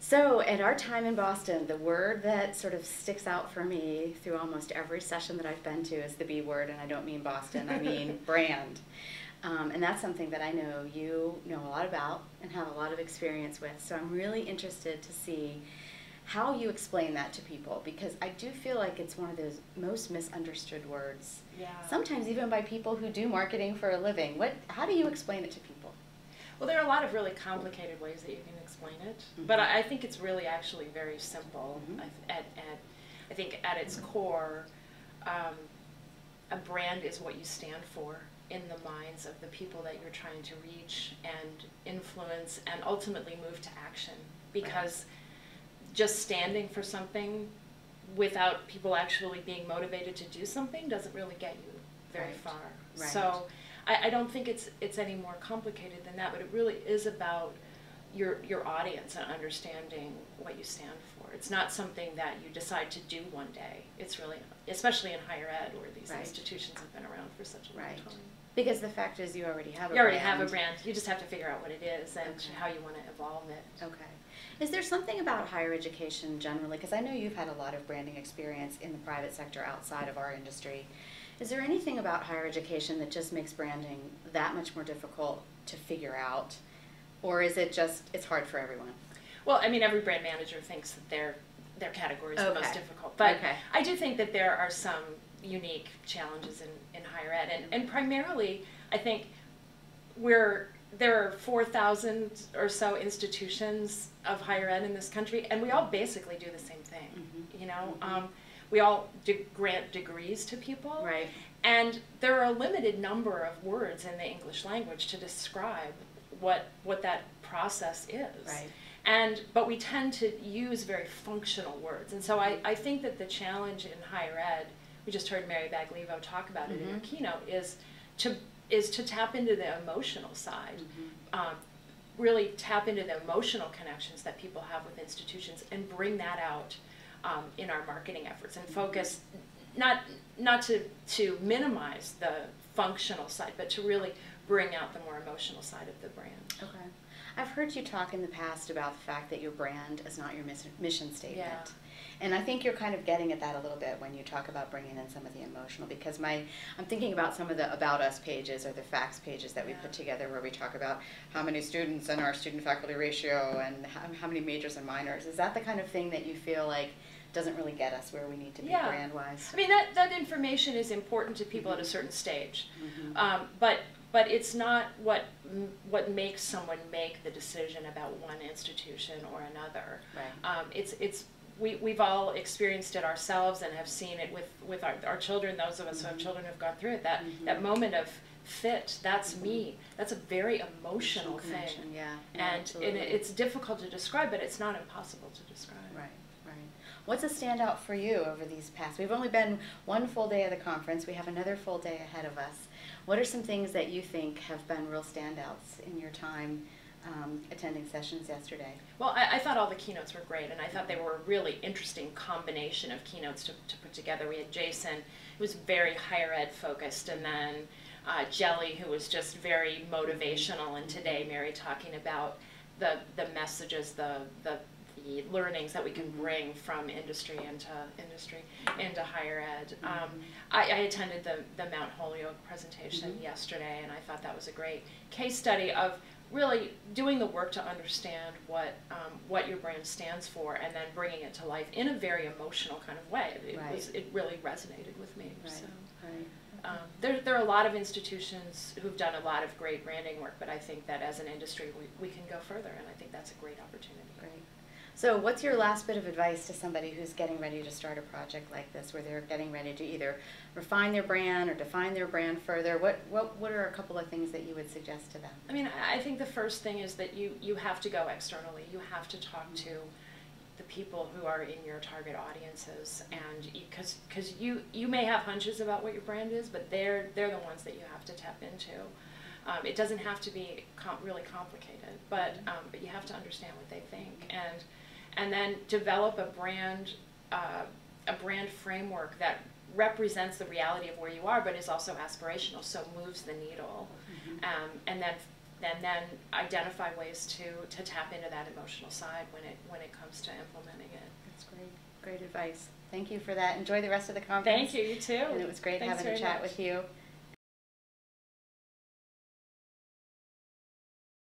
So at our time in Boston, the word that sort of sticks out for me through almost every session that I've been to is the B word, and I don't mean Boston, I mean brand. And that's something that I know you know a lot about and have a lot of experience with. So I'm really interested to see how you explain that to people, because I do feel like it's one of those most misunderstood words. Yeah. Sometimes even by people who do marketing for a living. How do you explain it to people? Well, there are a lot of really complicated ways that you can explain it, but I think it's really actually very simple. I think at its core, a brand is what you stand for in the minds of the people that you're trying to reach and influence and ultimately move to action. Because just standing for something without people actually being motivated to do something doesn't really get you very far. Right. So I don't think it's any more complicated than that, but it really is about your audience and understanding what you stand for. It's not something that you decide to do one day. It's really, especially in higher ed, where these institutions have been around for such a long time. Because the fact is you already have a brand. You already have a brand. You just have to figure out what it is and how you want to evolve it. Okay. Is there something about higher education generally, because I know you've had a lot of branding experience in the private sector outside of our industry. Is there anything about higher education that just makes branding that much more difficult to figure out? Or is it just, it's hard for everyone? Well, I mean, every brand manager thinks that their category is the most difficult. But I do think that there are some unique challenges in higher ed. And primarily, I think there are 4,000 or so institutions of higher ed in this country, and we all basically do the same thing. You know, we all grant degrees to people, and there are a limited number of words in the English language to describe what that process is. But we tend to use very functional words, and so I think that the challenge in higher ed, we just heard Mary Baglivo talk about it in her keynote, is to tap into the emotional side, really tap into the emotional connections that people have with institutions and bring that out in our marketing efforts, and focus not to minimize the functional side, but to really bring out the more emotional side of the brand. Okay. I've heard you talk in the past about the fact that your brand is not your mission statement. And I think you're kind of getting at that a little bit when you talk about bringing in some of the emotional, because I'm thinking about some of the About Us pages or the facts pages that we put together, where we talk about how many students and our student-faculty ratio and how many majors and minors. Is that the kind of thing that you feel like doesn't really get us where we need to be brand-wise? I mean, that information is important to people at a certain stage, but it's not what makes someone make the decision about one institution or another. We've all experienced it ourselves and have seen it with our children. Those of us who have children have gone through it. That moment of fit, that's me. That's a very emotional thing. And it's difficult to describe, but it's not impossible to describe. What's a standout for you over these past? We've only been one full day of the conference. We have another full day ahead of us. What are some things that you think have been real standouts in your time attending sessions yesterday? Well, I thought all the keynotes were great, and I thought they were a really interesting combination of keynotes to put together. We had Jason, who was very higher ed focused, and then Jelly, who was just very motivational, and today Mary talking about the messages, the learnings that we can bring from industry into higher ed. I attended the Mount Holyoke presentation yesterday, and I thought that was a great case study of really doing the work to understand what your brand stands for, and then bringing it to life in a very emotional kind of way. It really resonated with me. There are a lot of institutions who've done a lot of great branding work, but I think that as an industry we can go further, and I think that's a great opportunity. So what's your last bit of advice to somebody who's getting ready to start a project like this, where they're getting ready to either refine their brand or define their brand further? What are a couple of things that you would suggest to them? I mean, I think the first thing is that you have to go externally. You have to talk to the people who are in your target audiences, and because you may have hunches about what your brand is, but they're the ones that you have to tap into. It doesn't have to be really complicated, but you have to understand what they think, and then develop a brand framework that represents the reality of where you are, but is also aspirational, so moves the needle, and then and then identify ways to tap into that emotional side when it comes to implementing it. That's great advice. Thank you for that. Enjoy the rest of the conference. Thank you. You too. And it was great having a chat with you.